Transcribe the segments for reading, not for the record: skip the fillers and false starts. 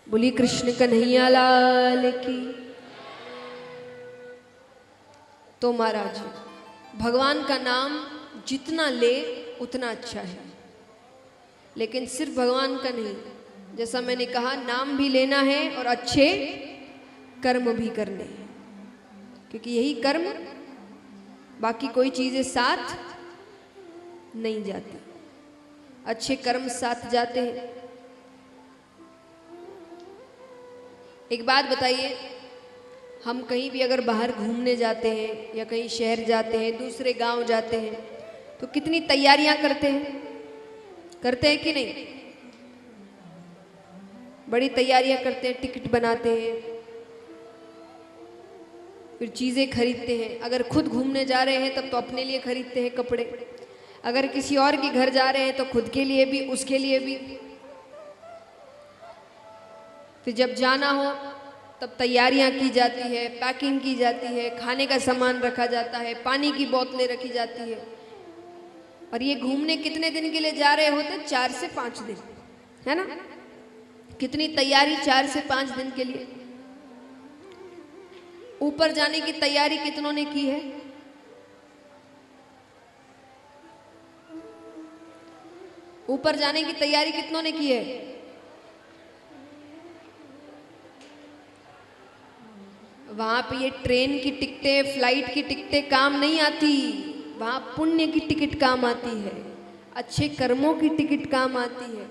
बोली कृष्ण कन्हैया लाल की। तो महाराज भगवान का नाम जितना ले उतना अच्छा है, लेकिन सिर्फ भगवान का नहीं, जैसा मैंने कहा नाम भी लेना है और अच्छे कर्म भी करने हैं, क्योंकि यही कर्म, बाकी कोई चीजें साथ नहीं जाती, अच्छे कर्म साथ जाते हैं। एक बात बताइए, हम कहीं भी अगर बाहर घूमने जाते हैं या कहीं शहर जाते हैं, दूसरे गांव जाते हैं, तो कितनी तैयारियां करते हैं कि नहीं? बड़ी तैयारियां करते हैं, टिकट बनाते हैं, फिर चीजें खरीदते हैं। अगर खुद घूमने जा रहे हैं तब तो अपने लिए खरीदते हैं कपड़े, अगर किसी और के घर जा रहे हैं तो खुद के लिए भी, उसके लिए भी। फिर जब जाना हो तब तैयारियां की जाती है, पैकिंग की जाती है, खाने का सामान रखा जाता है, पानी की बोतलें रखी जाती है। और ये घूमने कितने दिन के लिए जा रहे होते? 4 से 5 दिन, है ना? कितनी तैयारी 4 से 5 दिन के लिए। ऊपर जाने की तैयारी कितनों ने की है? ऊपर जाने की तैयारी कितनों ने की है? वहां पे ये ट्रेन की टिकटें, फ्लाइट की टिकटें काम नहीं आती, वहां पुण्य की टिकट काम आती है, अच्छे कर्मों की टिकट काम आती है।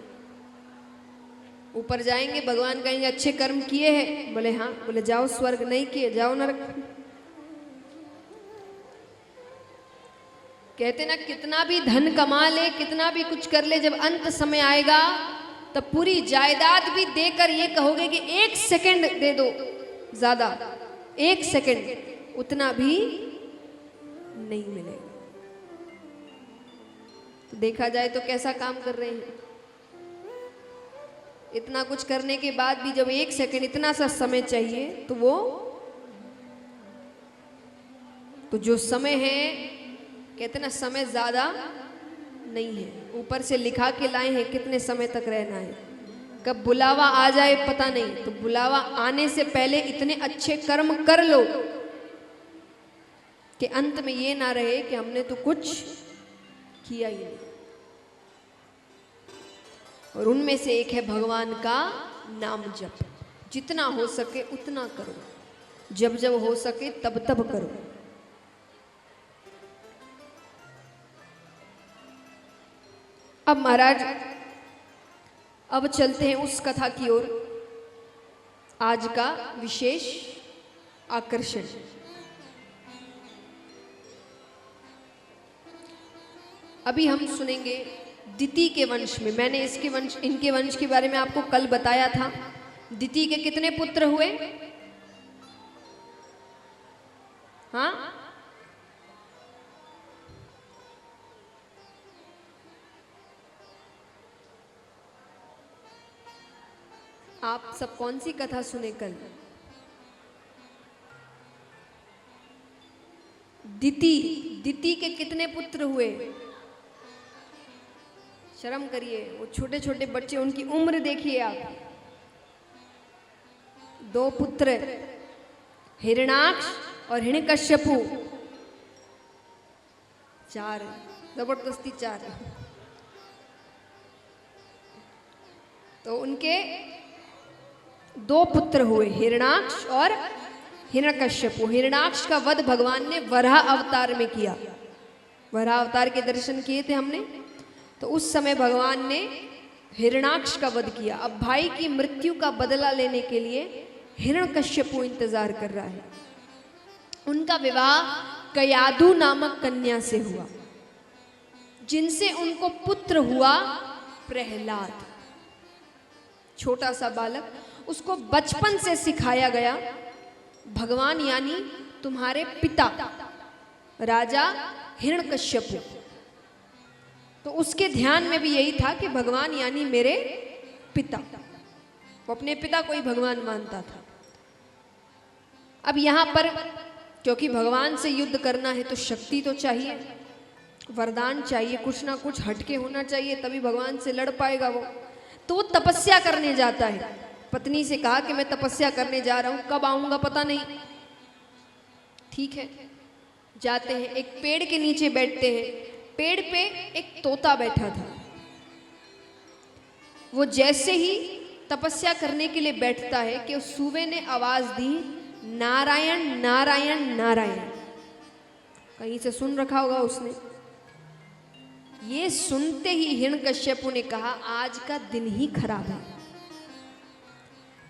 ऊपर जाएंगे, भगवान कहेंगे अच्छे कर्म किए हैं, बोले हाँ, बोले जाओ स्वर्ग, नहीं किए जाओ नरक। कहते ना, कितना भी धन कमा ले, कितना भी कुछ कर ले, जब अंत समय आएगा तब पूरी जायदाद भी देकर ये कहोगे कि 1 सेकंड दे दो, ज्यादा 1 सेकंड, उतना भी नहीं मिलेगा। तो देखा जाए तो कैसा काम कर रहे हैं। इतना कुछ करने के बाद भी जब 1 सेकंड, इतना सा समय चाहिए, तो जो समय है, कहते ना समय ज्यादा नहीं है, ऊपर से लिखा के लाए हैं कितने समय तक रहना है। कब बुलावा आ जाए पता नहीं, तो बुलावा आने से पहले इतने अच्छे कर्म कर लो कि अंत में ये ना रहे कि हमने तो कुछ किया ही नहीं। और उनमें से एक है भगवान का नाम जप। जितना हो सके उतना करो, जब जब हो सके तब तब करो। अब महाराज, अब चलते हैं उस कथा की ओर, आज का विशेष आकर्षण। अभी हम सुनेंगे दिति के वंश में। मैंने इनके वंश के बारे में आपको कल बताया था। दिति के कितने पुत्र हुए? हाँ, आप सब कौन सी कथा सुने कल? दिति के कितने पुत्र हुए? शर्म करिए, वो छोटे छोटे बच्चे, उनकी उम्र देखिए आप। 2 पुत्र, हिरणाक्ष और हिरण्यकश्यपु। 4, जबरदस्ती 4। तो उनके 2 पुत्र हुए, हिरणाक्ष और हिरण्यकश्यपु। हिरणाक्ष का वध भगवान ने वराह अवतार में किया। वराह अवतार के दर्शन किए थे हमने, तो उस समय भगवान ने हिरणाक्ष का वध किया। अब भाई की मृत्यु का बदला लेने के लिए हिरण्यकश्यपु इंतजार कर रहा है। उनका विवाह कयादु नामक कन्या से हुआ, जिनसे उनको पुत्र हुआ प्रहलाद। छोटा सा बालक, उसको बचपन से सिखाया गया, भगवान यानी तुम्हारे पिता राजा हिरण्यकश्यपु। तो उसके ध्यान में भी यही था कि भगवान यानी मेरे पिता। वो अपने पिता को ही भगवान मानता था। अब यहां पर क्योंकि भगवान से युद्ध करना है तो शक्ति तो चाहिए, वरदान चाहिए, कुछ ना कुछ हटके होना चाहिए, तभी भगवान से लड़ पाएगा वो। तो वो तपस्या करने जाता है। पत्नी से कहा कि मैं तपस्या करने जा रहा हूं, कब आऊंगा पता नहीं। ठीक है, जाते हैं, एक पेड़ के नीचे बैठते हैं। पेड़ पे एक तोता बैठा था। वो जैसे ही तपस्या करने के लिए बैठता है कि उस सूबे ने आवाज दी, नारायण नारायण नारायण। कहीं से सुन रखा होगा उसने। ये सुनते ही हिरण्यकश्यपु ने कहा, आज का दिन ही खराब है।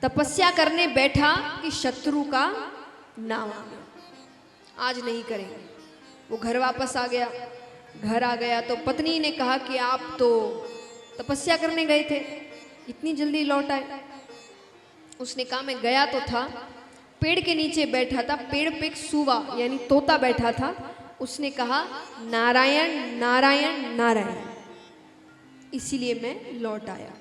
तपस्या करने बैठा कि शत्रु का नाम आ गया, आज नहीं करेंगे। वो घर वापस आ गया। घर आ गया तो पत्नी ने कहा कि आप तो तपस्या करने गए थे, इतनी जल्दी लौट आए। उसने कहा मैं गया तो था, पेड़ के नीचे बैठा था, पेड़ पे एक सूवा यानी तोता बैठा था। उसने कहा नारायण नारायण नारायण, इसीलिए मैं लौट आया।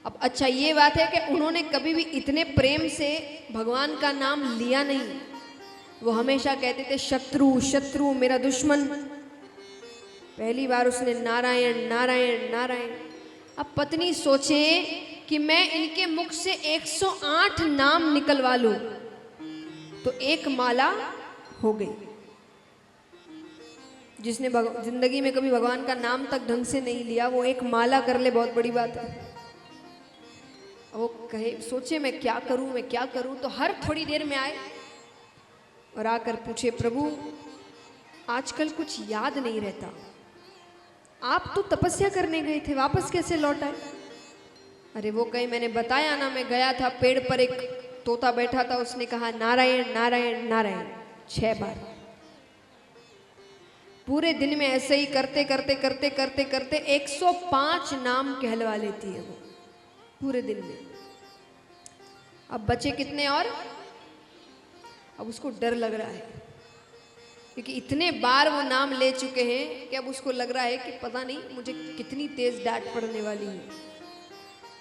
अब अच्छा ये बात है कि उन्होंने कभी भी इतने प्रेम से भगवान का नाम लिया नहीं। वो हमेशा कहते थे शत्रु शत्रु मेरा दुश्मन। पहली बार उसने नारायण नारायण नारायण। अब पत्नी सोचे कि मैं इनके मुख से 108 नाम निकलवा लूं तो एक माला हो गई। जिसने जिंदगी में कभी भगवान का नाम तक ढंग से नहीं लिया, वो एक माला कर ले, बहुत बड़ी बात है। वो कहे, सोचे मैं क्या करूं मैं क्या करूं। तो हर थोड़ी देर में आए और आकर पूछे, प्रभु आजकल कुछ याद नहीं रहता, आप तो तपस्या करने गए थे, वापस कैसे लौट आए? अरे वो कहे, मैंने बताया ना, मैं गया था, पेड़ पर एक तोता बैठा था, उसने कहा नारायण नारायण नारायण 6 बार। पूरे दिन में ऐसे ही करते करते करते करते करते 105 नाम कहलवा लेती है वो पूरे दिन में। अब बचे कितने? और अब उसको डर लग रहा है क्योंकि इतने बार वो नाम ले चुके हैं कि अब उसको लग रहा है कि पता नहीं मुझे कितनी तेज डांट पड़ने वाली है।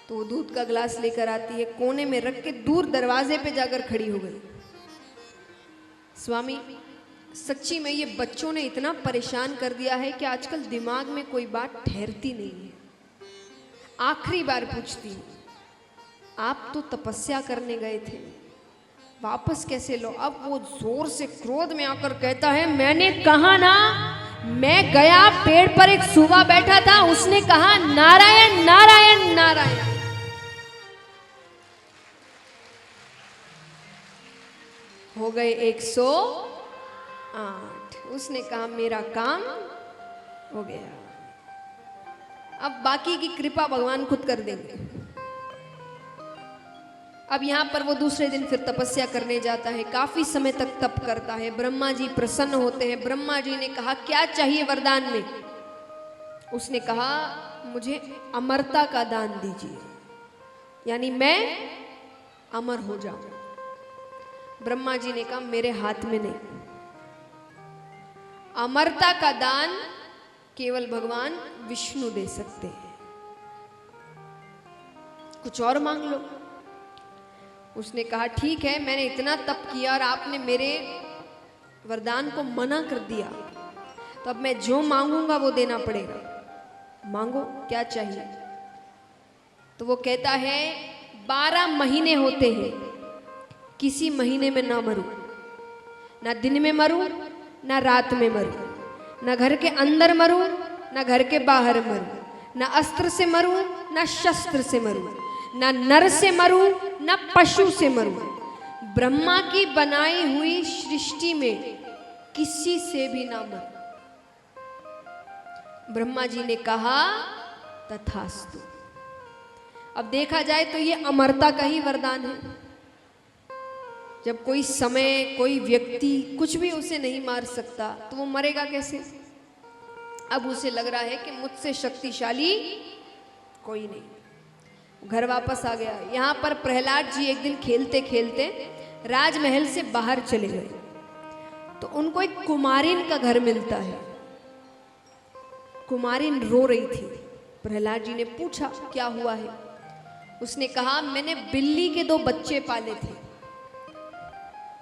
तो वो दूध का गिलास लेकर आती है, कोने में रख के दूर दरवाजे पे जाकर खड़ी हो गई। स्वामी सच्ची में ये बच्चों ने इतना परेशान कर दिया है कि आजकल दिमाग में कोई बात ठहरती नहीं है। आखिरी बार पूछती, आप तो तपस्या करने गए थे, वापस कैसे लो? अब वो जोर से क्रोध में आकर कहता है, मैंने कहा ना, मैं गया, पेड़ पर एक सूबा बैठा था, उसने कहा नारायण नारायण नारायण। हो गए 108। उसने कहा मेरा काम हो गया, अब बाकी की कृपा भगवान खुद कर देंगे। अब यहाँ पर वो दूसरे दिन फिर तपस्या करने जाता है, काफी समय तक तप करता है। ब्रह्मा जी प्रसन्न होते हैं। ब्रह्मा जी ने कहा क्या चाहिए वरदान में? उसने कहा मुझे अमरता का दान दीजिए, यानी मैं अमर हो जाऊं। ब्रह्मा जी ने कहा मेरे हाथ में नहीं, अमरता का दान केवल भगवान विष्णु दे सकते हैं, कुछ और मांग लो। उसने कहा ठीक है, मैंने इतना तप किया और आपने मेरे वरदान को मना कर दिया, तो अब मैं जो मांगूंगा वो देना पड़ेगा। मांगो क्या चाहिए? तो वो कहता है 12 महीने होते हैं, किसी महीने में ना मरूं, ना दिन में मरूं ना रात में मरूं, ना घर के अंदर मरूं ना घर के बाहर मरूं, ना अस्त्र से मरूं ना शस्त्र से मरूं, ना नर से मरूं ना पशु से मरूं, ब्रह्मा की बनाई हुई सृष्टि में किसी से भी ना मरूं। ब्रह्मा जी ने कहा तथास्तु। अब देखा जाए तो ये अमरता का ही वरदान है। जब कोई समय, कोई व्यक्ति कुछ भी उसे नहीं मार सकता तो वो मरेगा कैसे? अब उसे लग रहा है कि मुझसे शक्तिशाली कोई नहीं। घर वापस आ गया। यहाँ पर प्रहलाद जी एक दिन खेलते खेलते राजमहल से बाहर चले गए तो उनको एक कुमारिन का घर मिलता है। कुमारिन रो रही थी। प्रहलाद जी ने पूछा क्या हुआ है? उसने कहा मैंने बिल्ली के 2 बच्चे पाले थे,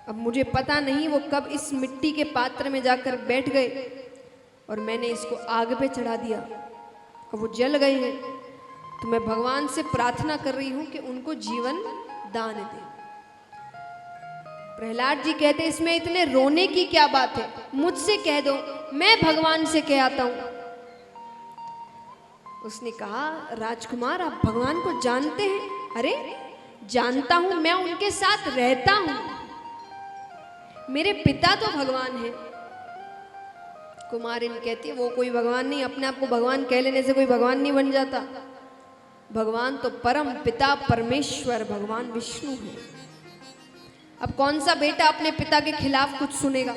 अब मुझे पता नहीं वो कब इस मिट्टी के पात्र में जाकर बैठ गए और मैंने इसको आग पे चढ़ा दिया और वो जल गए हैं। तो मैं भगवान से प्रार्थना कर रही हूं कि उनको जीवन दान दे। प्रहलाद जी कहते इसमें इतने रोने की क्या बात है, मुझसे कह दो, मैं भगवान से कह आता हूं। उसने कहा राजकुमार आप भगवान को जानते हैं? अरे जानता हूं, मैं उनके साथ रहता हूं, मेरे पिता तो भगवान है। कुमारिन कहती है वो कोई भगवान नहीं, अपने आप को भगवान कह लेने से कोई भगवान नहीं बन जाता। भगवान तो परम पिता परमेश्वर भगवान विष्णु है। अब कौन सा बेटा अपने पिता के खिलाफ कुछ सुनेगा?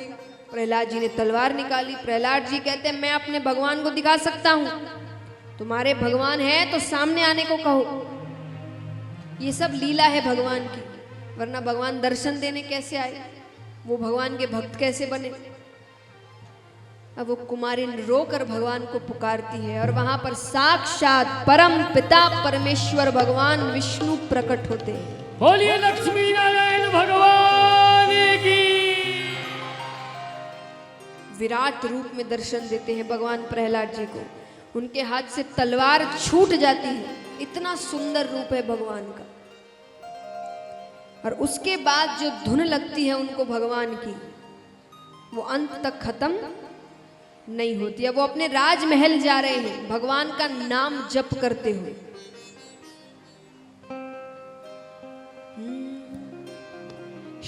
प्रहलाद जी ने तलवार निकाली। प्रहलाद जी कहते हैं मैं अपने भगवान को दिखा सकता हूं, तुम्हारे भगवान है तो सामने आने को कहो। ये सब लीला है भगवान की, वरना भगवान दर्शन देने कैसे आए, वो भगवान के भक्त कैसे बने? अब वो कुमारिन रोकर भगवान को पुकारती है और वहां पर साक्षात परम पिता परमेश्वर भगवान विष्णु प्रकट होते हैं। बोलिए लक्ष्मी नारायण भगवान की। विराट रूप में दर्शन देते हैं भगवान प्रहलाद जी को। उनके हाथ से तलवार छूट जाती है, इतना सुंदर रूप है भगवान का। और उसके बाद जो धुन लगती है उनको भगवान की, वो अंत तक खत्म नहीं होती है। वो अपने राजमहल जा रहे हैं भगवान का नाम जप करते हुए।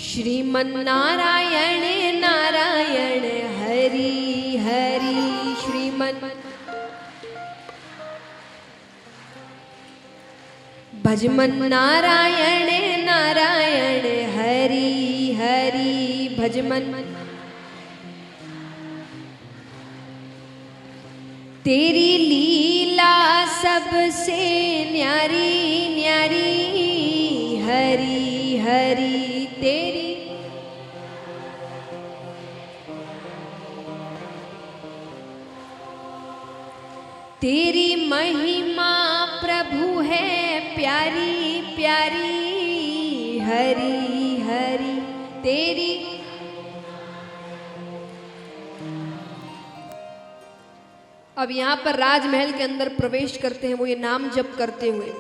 श्रीमन नारायण नारायण हरि हरि, श्रीमन भजमन नारायण नारायण हरि हरि, भजमन तेरी लीला सबसे न्यारी न्यारी, हरि हरि तेरी। तेरी महिमा प्रभु है प्यारी प्यारी, हरि हरि तेरी। अब यहाँ पर राजमहल के अंदर प्रवेश करते हैं वो ये नाम जप करते हुए।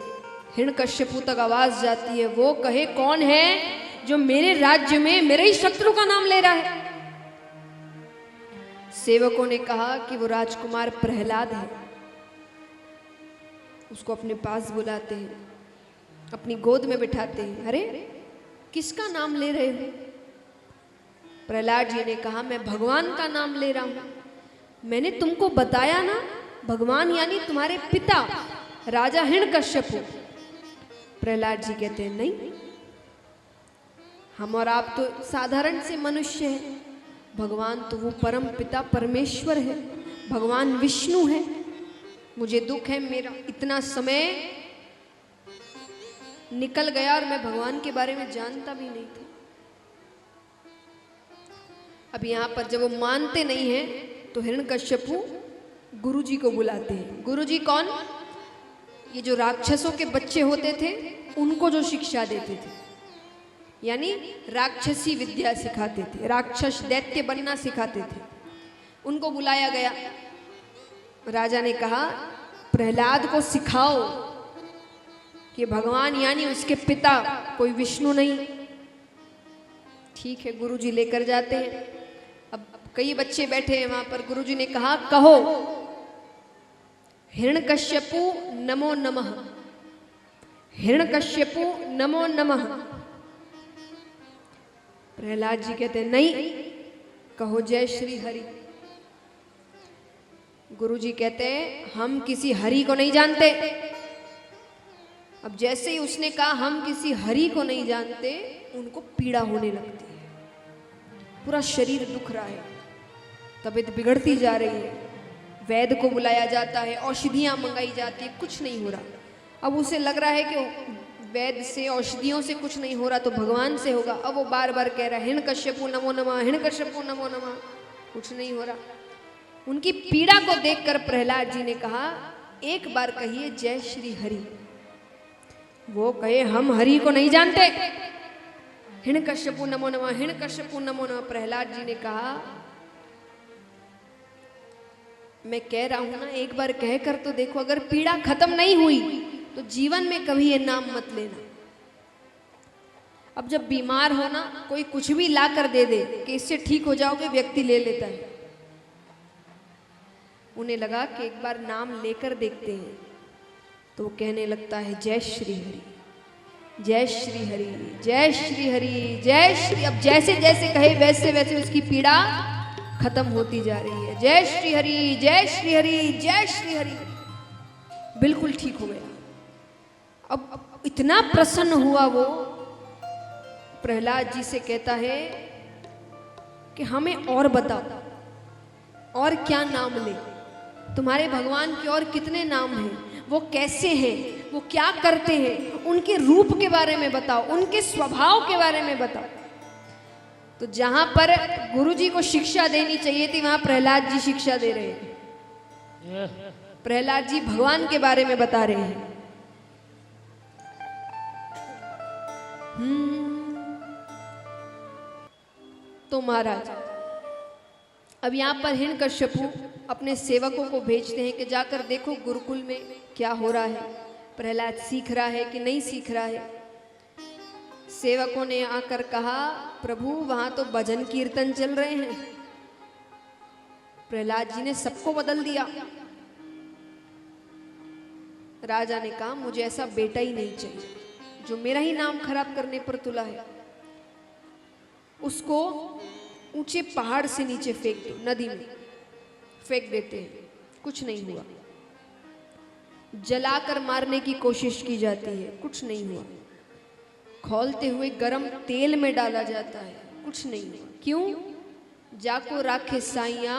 हिरण्यकश्यपु तक आवाज जाती है, वो कहे कौन है जो मेरे राज्य में मेरे ही शत्रु का नाम ले रहा है? सेवकों ने कहा कि वो राजकुमार प्रहलाद है। उसको अपने पास बुलाते हैं, अपनी गोद में बिठाते हैं। अरे किसका नाम ले रहे हो? प्रहलाद जी ने कहा मैं भगवान का नाम ले रहा हूं। मैंने तुमको बताया ना, भगवान यानी तुम्हारे पिता राजा हिरण्यकश्यपु। प्रहलाद जी कहते हैं नहीं, हम और आप तो साधारण से मनुष्य हैं, भगवान तो वो परम पिता परमेश्वर है, भगवान विष्णु है। मुझे दुख है, मेरा इतना समय निकल गया और मैं भगवान के बारे में जानता भी नहीं था। अब यहाँ पर जब वो मानते नहीं हैं तो हिरण्यकश्यपु गुरुजी को बुलाते हैं। गुरुजी कौन? ये जो राक्षसों के बच्चे होते थे उनको जो शिक्षा देते थे, यानी राक्षसी विद्या सिखाते थे, राक्षस दैत्य बनना सिखाते थे, उनको बुलाया गया। राजा ने कहा प्रहलाद को सिखाओ कि भगवान यानी उसके पिता कोई विष्णु नहीं। ठीक है, गुरुजी लेकर जाते हैं। अब कई बच्चे बैठे हैं वहां पर। गुरुजी ने कहा कहो हिरण्यकश्यपु नमो नमः, हिरण्यकश्यपु नमो नमः। प्रहलाद जी कहते नहीं, कहो जय श्री हरि। गुरुजी कहते हैं हम किसी हरि को नहीं जानते। अब जैसे ही उसने कहा हम किसी हरि को नहीं जानते, उनको पीड़ा होने लगती है, पूरा शरीर दुख रहा है, तबीयत बिगड़ती जा रही है। वैद्य को बुलाया जाता है, औषधियां मंगाई जाती है, कुछ नहीं हो रहा। अब उसे लग रहा है कि वैद्य से औषधियों से कुछ नहीं हो रहा तो भगवान से होगा। अब वो बार बार कह रहा है हिरण्यकश्यपु नमो नमः, हिरण्यकश्यपु नमो नमः, कुछ नहीं हो रहा। उनकी पीड़ा को देखकर प्रहलाद जी ने कहा एक बार कहिए जय श्री हरि। वो कहे हम हरि को नहीं जानते। हिरण्यकश्यपु नमो नमः, हिरण्यकश्यपु नमो नमः। प्रहलाद जी ने कहा मैं कह रहा हूं ना, एक बार कहकर तो देखो, अगर पीड़ा खत्म नहीं हुई तो जीवन में कभी ये नाम मत लेना। अब जब बीमार हो ना, कोई कुछ भी ला कर दे दे कि इससे ठीक हो जाओगे, व्यक्ति ले लेता है। उन्हें लगा कि एक बार नाम लेकर देखते हैं, तो वो कहने लगता है जय श्री हरि, जय श्री हरि, जय श्री हरि, जय श्री। अब जैसे जैसे कहे वैसे वैसे उसकी पीड़ा खत्म होती जा रही है। जय श्री हरि, जय श्री हरि, जय श्री हरि। बिल्कुल ठीक हो गया। अब इतना प्रसन्न हुआ वो, प्रहलाद जी से कहता है कि हमें और बताओ, और क्या नाम ले, तुम्हारे भगवान के और कितने नाम हैं, वो कैसे हैं, वो क्या करते हैं, उनके रूप के बारे में बताओ, उनके स्वभाव के बारे में बताओ। तो जहां पर गुरु जी को शिक्षा देनी चाहिए थी, वहां प्रहलाद जी शिक्षा दे रहे हैं। प्रहलाद जी भगवान के बारे में बता रहे हैं। तो महाराज अब यहां पर हिरण्यकश्यपु अपने सेवकों को भेजते हैं कि जाकर देखो गुरुकुल में क्या हो रहा है, प्रहलाद सीख रहा है कि नहीं सीख रहा है। सेवकों ने आकर कहा, प्रभु वहां तो भजन कीर्तन चल रहे हैं। प्रहलाद जी ने सबको बदल दिया। राजा ने कहा, मुझे ऐसा बेटा ही नहीं चाहिए जो मेरा ही नाम खराब करने पर तुला है। उसको ऊंचे पहाड़ से नीचे फेंक दो, नदी में फेंक देते हैं, कुछ नहीं हुआ। जलाकर मारने की कोशिश की जाती है, कुछ नहीं हुआ। खौलते हुए गरम तेल में डाला जाता है, कुछ नहीं हुआ। क्यों? जाको राखे साइया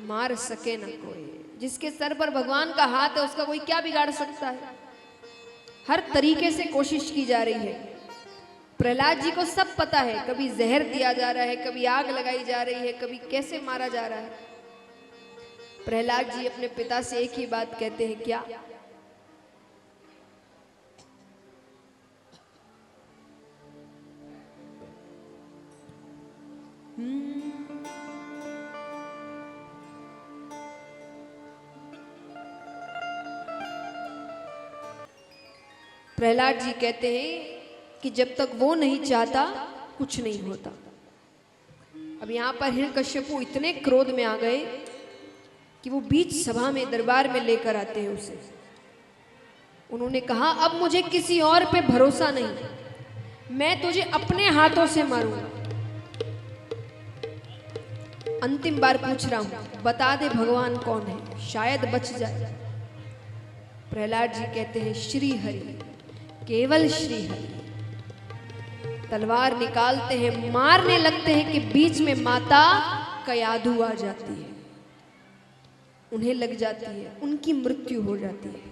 मार सके न कोई। जिसके सर पर भगवान का हाथ है उसका कोई क्या बिगाड़ सकता है। हर तरीके से कोशिश की जा रही है। प्रहलाद जी को सब पता है, कभी जहर दिया जा रहा है, कभी आग लगाई जा रही है, कभी कैसे मारा जा रहा है। प्रहलाद जी अपने पिता से एक ही बात कहते हैं, क्या? प्रहलाद जी कहते हैं कि जब तक वो नहीं चाहता कुछ नहीं होता। अब यहां पर हिरण्यकश्यपु इतने क्रोध में आ गए कि वो बीच सभा में दरबार में लेकर आते हैं उसे। उन्होंने कहा, अब मुझे किसी और पे भरोसा नहीं, मैं तुझे अपने हाथों से मारूंगा। अंतिम बार पूछ रहा हूं, बता दे भगवान कौन है, शायद बच जाए। प्रहलाद जी कहते हैं, श्री हरि, केवल श्री हरि। तलवार निकालते हैं, मारने लगते हैं कि बीच में माता कयाधु आ जाती है, उन्हें लग जाती है, उनकी मृत्यु हो जाती है।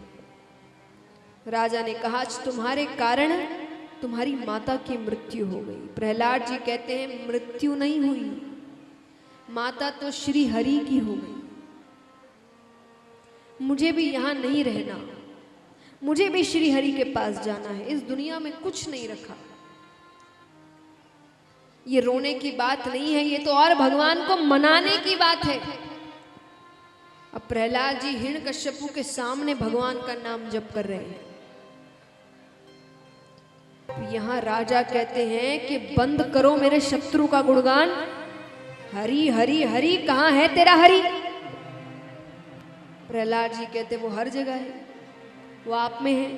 राजा ने कहा, आज तुम्हारे कारण तुम्हारी माता की मृत्यु हो गई। प्रहलाद जी कहते हैं, मृत्यु नहीं हुई, माता तो श्री हरि की हो गई। मुझे भी यहां नहीं रहना, मुझे भी श्री हरि के पास जाना है। इस दुनिया में कुछ नहीं रखा। ये रोने की बात नहीं है, ये तो और भगवान को मनाने की बात है। अब प्रहलाद जी हिरण्यकश्यपु के सामने भगवान का नाम जप कर रहे हैं। यहां राजा कहते हैं कि बंद करो मेरे शत्रु का गुणगान। हरि हरि हरि, कहां है तेरा हरि? प्रहलाद जी कहते, वो हर जगह है, वो आप में है,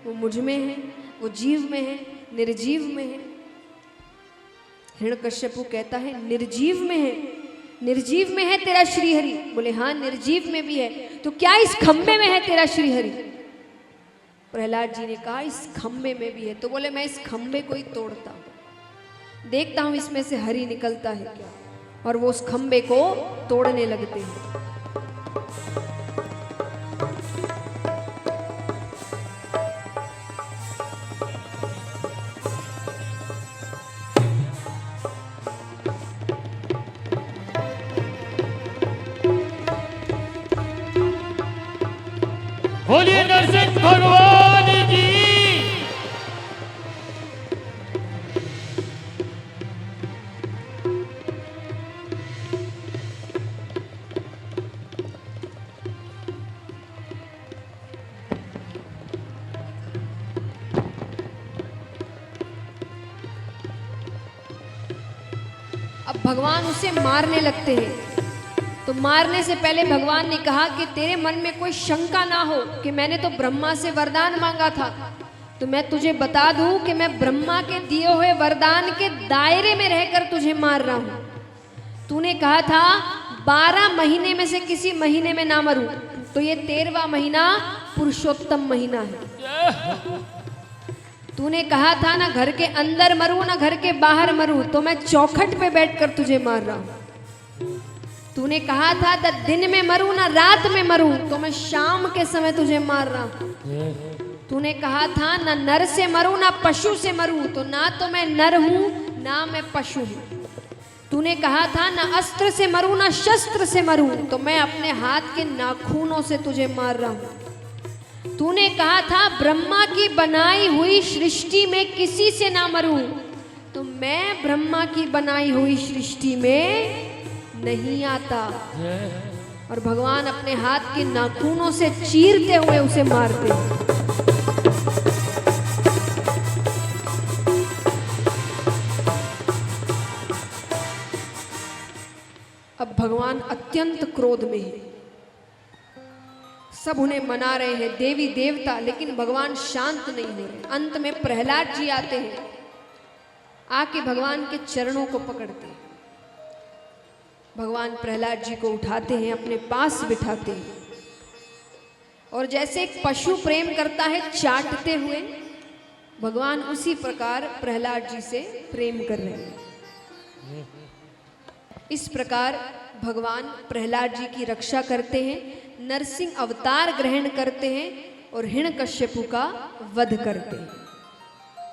वो मुझ में है, वो जीव में है, निर्जीव में है। हिरण्यकश्यपु कहता है, निर्जीव में है, निर्जीव में है तेरा श्री हरि? बोले हाँ, निर्जीव में भी है। तो क्या इस खंबे में है तेरा श्री हरि? प्रहलाद जी ने कहा, इस खंबे में भी है। तो बोले, मैं इस खंबे को ही तोड़ता हूं, देखता हूं इसमें से हरि निकलता है क्या। और वो उस खंबे को तोड़ने लगते हैं। बोलिए नरसिंह भगवान की। अब भगवान उसे मारने लगते हैं। तो मारने से पहले भगवान ने कहा कि तेरे मन में कोई शंका ना हो कि मैंने तो ब्रह्मा से वरदान मांगा था, तो मैं तुझे बता दूं कि मैं ब्रह्मा के दिए हुए वरदान के दायरे में रहकर तुझे मार रहा हूं। तूने कहा था 12 महीने में से किसी महीने में ना मरूं, तो ये 13वां महीना पुरुषोत्तम महीना है। तूने कहा था ना घर के अंदर मरूं ना घर के बाहर मरूं, तो मैं चौखट पे बैठकर तुझे मार रहा हूं। तूने कहा था ना दिन में मरूं ना रात में मरूं, तो मैं शाम के समय तुझे मार रहा हूं। तूने कहा था ना नर से मरूं ना पशु से मरूं, तो ना तो मैं नर हूं ना मैं पशु हूं। तूने कहा था ना अस्त्र से मरूं ना शस्त्र से मरूं, तो मैं अपने हाथ के नाखूनों से तुझे मार रहा हूं। तूने कहा था ब्रह्मा की बनाई हुई सृष्टि में किसी से ना मरूं, तो मैं ब्रह्मा की बनाई हुई सृष्टि में नहीं आता। और भगवान अपने हाथ के नाखूनों से चीरते हुए उसे मारते हैं। अब भगवान अत्यंत क्रोध में है। सब उन्हें मना रहे हैं, देवी देवता, लेकिन भगवान शांत नहीं हो रहे। अंत में प्रहलाद जी आते हैं, आके भगवान के चरणों को पकड़ते हैं। भगवान प्रहलाद जी को उठाते हैं, अपने पास बिठाते हैं, और जैसे एक पशु प्रेम करता है चाटते हुए, भगवान उसी प्रकार प्रहलाद जी से प्रेम कर रहे हैं। इस प्रकार भगवान प्रहलाद जी की रक्षा करते हैं, नरसिंह अवतार ग्रहण करते हैं और हिरण्यकश्यपु का वध करते हैं।